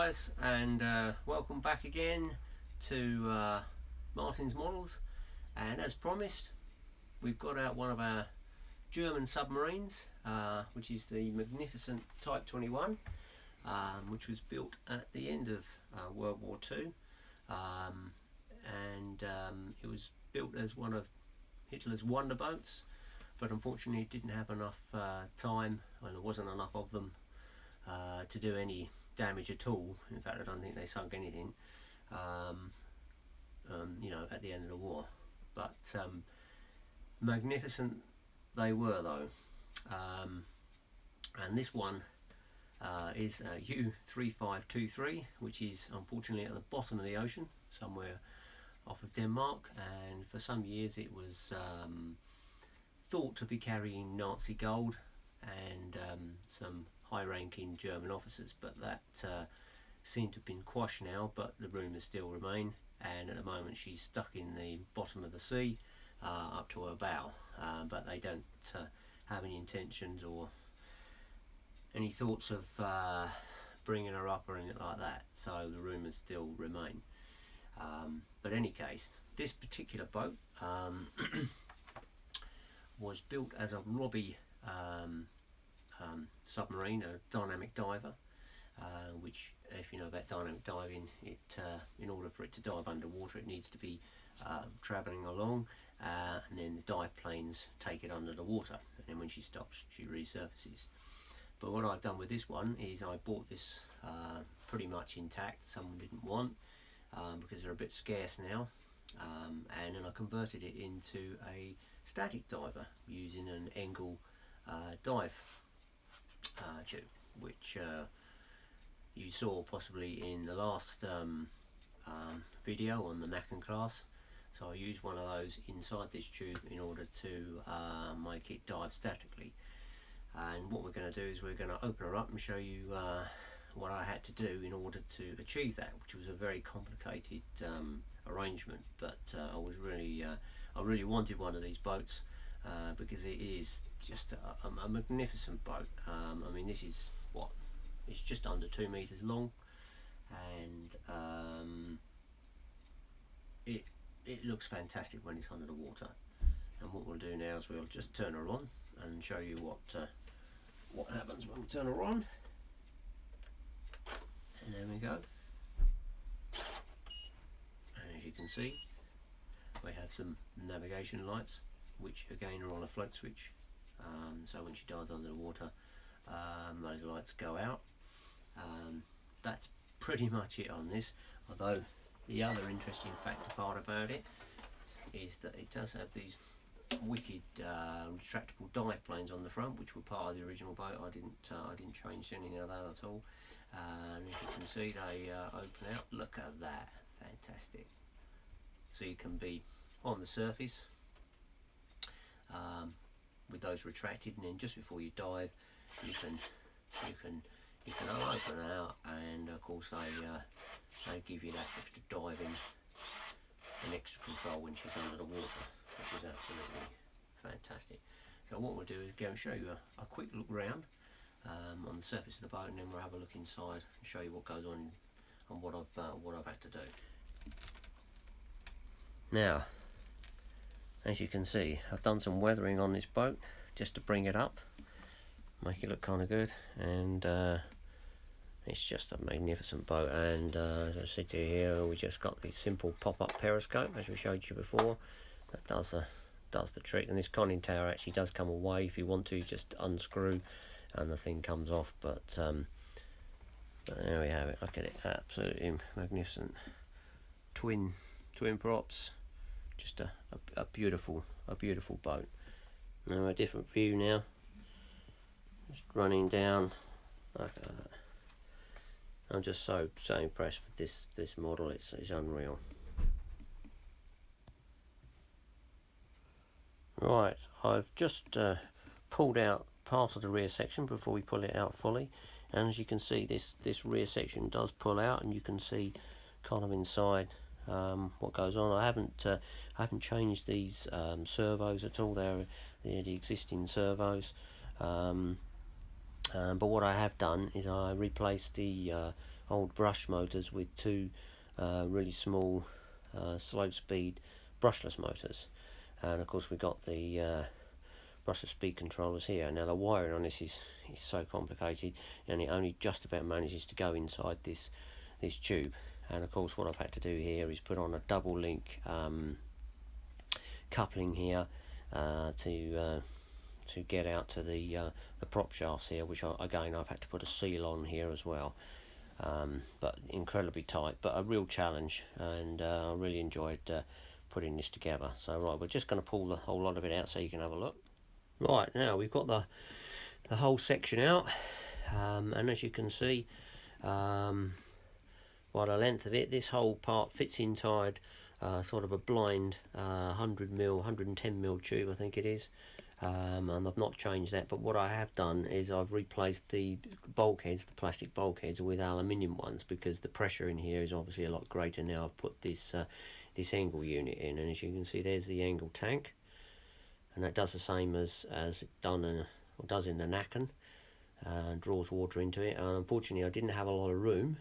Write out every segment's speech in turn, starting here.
guys, and welcome back again to Martin's Models. And as promised, we've got out one of our German submarines, which is the magnificent Type 21, which was built at the end of World War II, and it was built as one of Hitler's wonder boats, but unfortunately it didn't have enough time, and there wasn't enough of them to do any damage at all. In fact, I don't think they sunk anything, at the end of the war. But magnificent they were, though. And this one is U-3523, which is unfortunately at the bottom of the ocean, somewhere off of Denmark. And for some years it was thought to be carrying Nazi gold and some high-ranking German officers, but that seemed to have been quashed now, but the rumours still remain, and at the moment she's stuck in the bottom of the sea up to her bow, but they don't have any intentions or any thoughts of bringing her up or anything like that, so the rumours still remain. But in any case, this particular boat was built as a Robbie submarine, a dynamic diver, which, if you know about dynamic diving, it in order for it to dive underwater, it needs to be travelling along, and then the dive planes take it under the water, and then when she stops, she resurfaces. But what I've done with this one is I bought this pretty much intact. Someone didn't want, because they're a bit scarce now, and then I converted it into a static diver using an Engel dive tube, which you saw possibly in the last video on the Nacken class. So I used one of those inside this tube in order to make it dive statically. And what we're going to do is we're going to open her up and show you what I had to do in order to achieve that, which was a very complicated arrangement, but I really wanted one of these boats because it is just a magnificent boat. I mean, this is it's just under 2 meters long, and it looks fantastic when it's under the water. And what we'll do now is we'll just turn her on and show you what happens when we turn her on. And there we go. And as you can see, we have some navigation lights, which again are on a float switch. So when she dives under the water, those lights go out. That's pretty much it on this, although the other interesting part about it is that it does have these wicked retractable dive planes on the front, which were part of the original boat. I didn't change anything of that at all. And as you can see, they open out. Look at that, fantastic. So you can be on the surface with those retracted, and then just before you dive, you can open it out, and of course they give you that extra diving and extra control when she's under the water, which is absolutely fantastic. So what we'll do is go and show you a quick look round on the surface of the boat, and then we'll have a look inside and show you what goes on and what I've had to do. Now, as you can see, I've done some weathering on this boat just to bring it up, make it look kind of good, and it's just a magnificent boat. And as I said to you here, we just got the simple pop-up periscope, as we showed you before, that does the trick. And this conning tower actually does come away. If you want to, just unscrew and the thing comes off. But there we have it. Look at it, absolutely magnificent. Twin props, just a beautiful boat. Now a different view now, just running down. Look at that. I'm just so impressed with this model. It's unreal. Right, I've just pulled out part of the rear section before we pull it out fully, and as you can see, this rear section does pull out, and you can see kind of inside what goes on. I haven't changed these servos at all. They're the existing servos. But what I have done is I replaced the old brush motors with two really small slow speed brushless motors, and of course we got the brushless speed controllers here. Now the wiring on this is so complicated, and it only just about manages to go inside this tube. And of course what I've had to do here is put on a double link coupling here to get out to the prop shafts here, which I've had to put a seal on here as well. But incredibly tight, but a real challenge, and I really enjoyed putting this together. So right, we're just going to pull the whole lot of it out so you can have a look. Right, now we've got the whole section out, and as you can see, by the length of it, this whole part fits inside sort of a blind 100mm, 110mm tube, I think it is. And I've not changed that, but what I have done is I've replaced the bulkheads, the plastic bulkheads, with aluminium ones, because the pressure in here is obviously a lot greater now. I've put this angle unit in, and as you can see, there's the angle tank, and that does the same as it does in the Nacken, draws water into it. And unfortunately I didn't have a lot of room,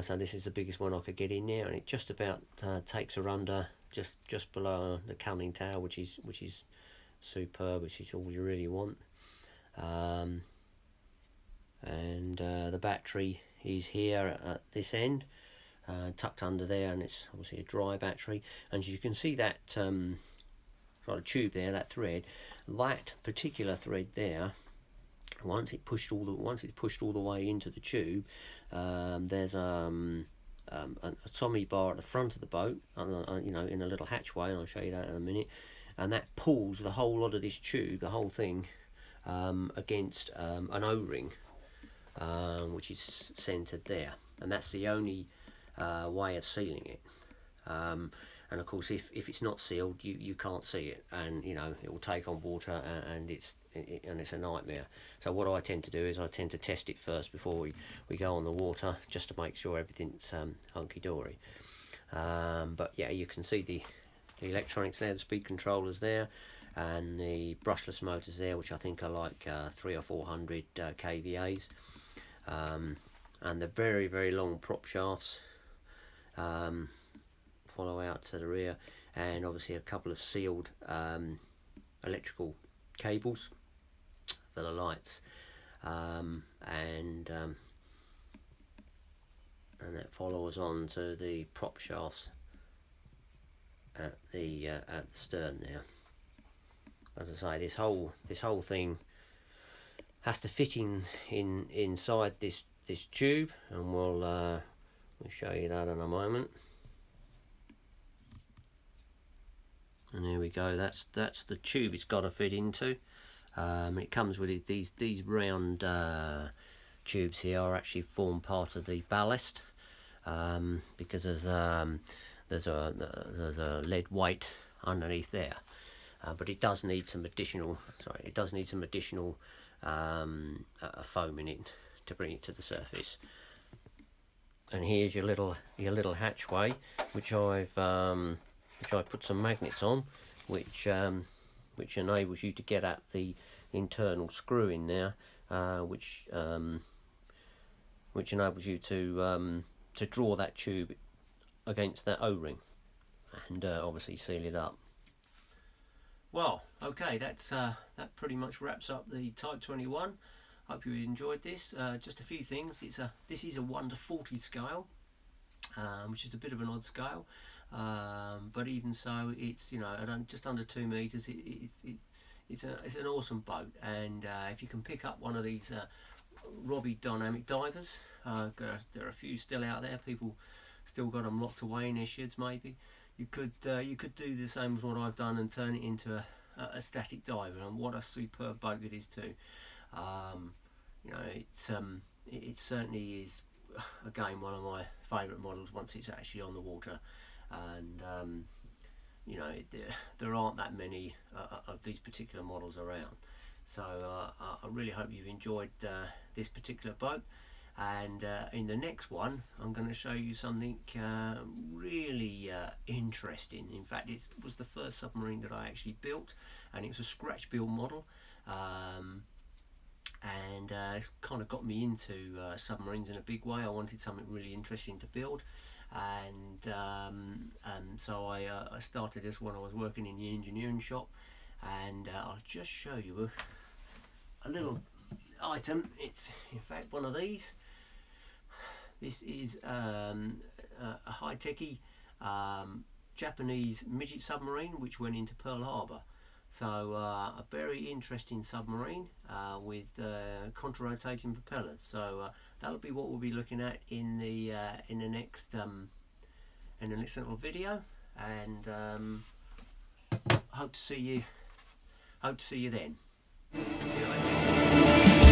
so this is the biggest one I could get in there, and it just about takes her under just below the conning tower, which is superb, which is all you really want. And the battery is here at this end, tucked under there, and it's obviously a dry battery. And you can see that sort of tube there, that thread, that particular thread there, once it's pushed all the way into the tube, there's a Tommy bar at the front of the boat, you know, in a little hatchway, and I'll show you that in a minute. And that pulls the whole lot of this tube, the whole thing, against an O-ring, which is centered there, and that's the only way of sealing it. And of course, if it's not sealed, you can't see it, and you know, it will take on water, and it's a nightmare. So what I tend to do is I tend to test it first before we go on the water, just to make sure everything's hunky-dory. But yeah, you can see the electronics there, the speed controllers there, and the brushless motors there, which I think are like 300 or 400 kVAs, and the very, very long prop shafts follow out to the rear, and obviously a couple of sealed electrical cables for the lights, and that follows on to the prop shafts at the stern there. As I say, this whole thing has to fit inside this tube, and we'll show you that in a moment. And there we go. That's the tube it's got to fit into. It comes with these round tubes here are actually form part of the ballast, because there's a lead weight underneath there, but it does need some additional foam in it to bring it to the surface. And here's your little hatchway, which I put some magnets on, which enables you to get at the internal screw in there, which enables you to draw that tube against that O-ring, and obviously seal it up. Well, okay, that pretty much wraps up the Type 21. Hope you enjoyed this. Just a few things. This is a 1:40 scale, which is a bit of an odd scale, but even so, it's, you know, at just under 2 meters. It's an awesome boat, and if you can pick up one of these Robbie dynamic divers, there are a few still out there. People still got them locked away in their sheds. Maybe you could do the same as what I've done and turn it into a static diver, and what a superb boat it is too. You know, it certainly is, again, one of my favourite models once it's actually on the water, and you know, there aren't that many of these particular models around. So I really hope you've enjoyed this particular boat, and in the next one I'm going to show you something really interesting. In fact, it was the first submarine that I actually built, and it was a scratch build model. and it's kind of got me into submarines in a big way. I wanted something really interesting to build, and so I started this when I was working in the engineering shop, and I'll just show you a little item. It's in fact one of these. This is a high-techy Japanese midget submarine which went into Pearl Harbor. So a very interesting submarine with contra-rotating propellers. So that'll be what we'll be looking at in the next little video, and hope to see you then. See you later.